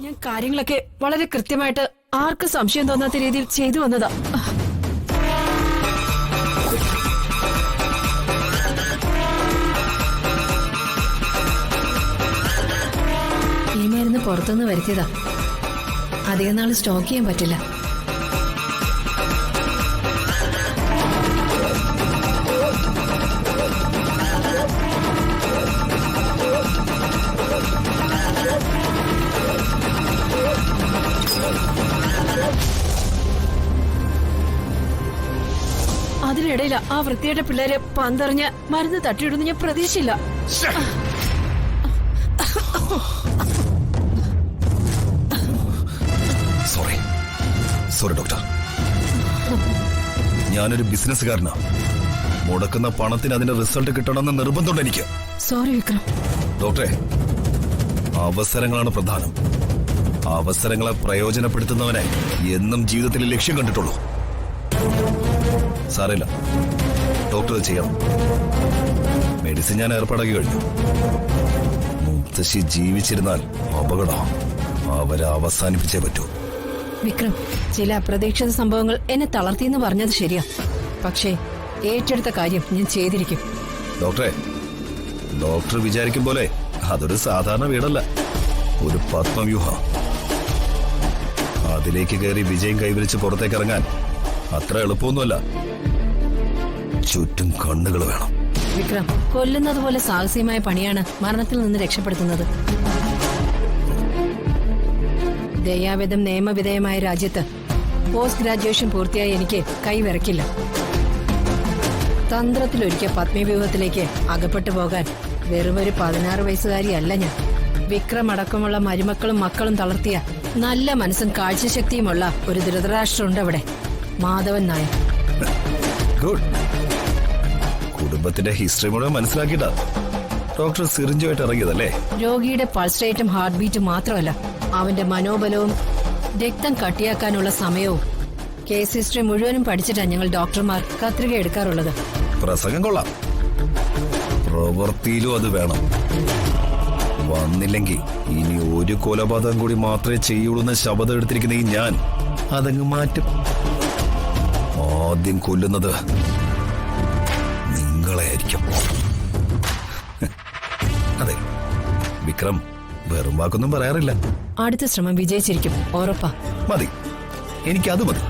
ഞാൻ കാര്യങ്ങളൊക്കെ വളരെ കൃത്യമായിട്ട് ആർക്കും സംശയം തോന്നാത്ത രീതിയിൽ ചെയ്തു വന്നതാ. ഈ മരുന്ന് പുറത്തുനിന്ന് വരുത്തിയതാ. അധികം നാൾ സ്റ്റോക്ക് ചെയ്യാൻ പറ്റില്ല. അതിനിടയില ആ വൃത്തിയുടെ പിള്ളേരെ പന്തറിഞ്ഞ് മരുന്ന് തട്ടിയിടുന്ന ഞാൻ പ്രതീക്ഷിച്ചില്ല. സോറി ഡോക്ടർ, ഞാനൊരു ബിസിനസ്സുകാരനാ. മുടക്കുന്ന പണത്തിന് അതിന്റെ റിസൾട്ട് കിട്ടണമെന്ന് നിർബന്ധമുണ്ട് എനിക്ക്. സോറി വിക്രം. ഡോക്ടറെ, അവസരങ്ങളാണ് പ്രധാനം. അവസരങ്ങളെ പ്രയോജനപ്പെടുത്തുന്നവനെ എന്നും ജീവിതത്തിൽ ലക്ഷ്യം കണ്ടിട്ടുള്ളൂ. സാരമില്ല, ഡോക്ടർ ചെയ്യണം. മെഡിസിൻ ഞാൻ ഏർപ്പാടാക്കി കഴിഞ്ഞു. മുത്തശ്ശി ജീവിച്ചിരുന്നാൽ അപകടം. അവരെ അവസാനിപ്പിച്ചേ പറ്റൂ. വിക്രം, ചില അപ്രതീക്ഷിത സംഭവങ്ങൾ എന്നെ തളർത്തിയെന്ന് പറഞ്ഞത് ശരിയാ. പക്ഷേ ഏറ്റെടുത്ത കാര്യം ഞാൻ ചെയ്തിരിക്കും. ഡോക്ടറെ, ഡോക്ടർ വിചാരിക്കും പോലെ അതൊരു സാധാരണ വീടല്ല, ഒരു പത്മവ്യൂഹ. അതിലേക്ക് കയറി വിജയം കൈവരിച്ച് പുറത്തേക്ക് ഇറങ്ങാൻ അത്ര എളുപ്പമൊന്നുമല്ല. ചുറ്റും കണ്ണുകൾ വേണം. വിക്രം, കൊല്ലുന്നത് പോലെ സാഹസികമായ പണിയാണ് മരണത്തിൽ നിന്ന് രക്ഷപ്പെടുത്തുന്നത്. ദയാവിധം നിയമവിധേയമായ രാജ്യത്ത് പോസ്റ്റ് ഗ്രാജുവേഷൻ പൂർത്തിയായി എനിക്ക് കൈവിറക്കില്ല. തന്ത്രത്തിലൊരിക്കൽ പത്മവ്യൂഹത്തിലേക്ക് അകപ്പെട്ടു പോകാൻ വെറുമൊരു 16 വയസ്സുകാരിയല്ല ഞാൻ. വിക്രം അടക്കമുള്ള മരുമക്കളും മക്കളും തളർത്തിയ നല്ല മനസ്സും കാഴ്ചശക്തിയുമുള്ള ഒരു ധൃതരാഷ്ട്രമുണ്ട് അവിടെ, മാധവൻ നായർ. ഗുഡ്. കുടുംബത്തിന്റെ ഹിസ്റ്ററി മുഴുവൻ മനസ്സിലാക്കിയിട്ടാ ഡോക്ടർ സിറിഞ്ചുമായിട്ട് ഇറങ്ങിയതല്ലേ? രോഗിയുടെ പൾസ് റേറ്റും ഹാർട്ട് ബീറ്റും മാത്രമല്ല, അവന്റെ മനോബലവും രക്തം കട്ടിയാക്കാനുള്ള സമയവും കേസ് ഹിസ്റ്ററി മുഴുവനും പഠിച്ചിട്ടാണ് ഞങ്ങൾ ഡോക്ടർമാർ കത്രിക എടുക്കാറുള്ളത്. പ്രസംഗം കൊള്ളാം, പ്രവൃത്തിയിലും അത് വേണം. വന്നില്ലെങ്കിൽ ഇനി ഒരു കൊലപാതകം കൂടി മാത്രമേ ചെയ്യുള്ളൂ എന്ന് ശപഥം എടുത്തിരിക്കുന്ന ഈ ഞാൻ അതങ്ങ് മാറ്റും. ആദ്യം കൊല്ലുന്നത് നിങ്ങളെ ആയിരിക്കും. അതെ, വിക്രം വെറും വാക്കൊന്നും പറയാറില്ല. അടുത്ത ശ്രമം വിജയിച്ചിരിക്കും, ഉറപ്പാ. മതി, എനിക്കത് മതി.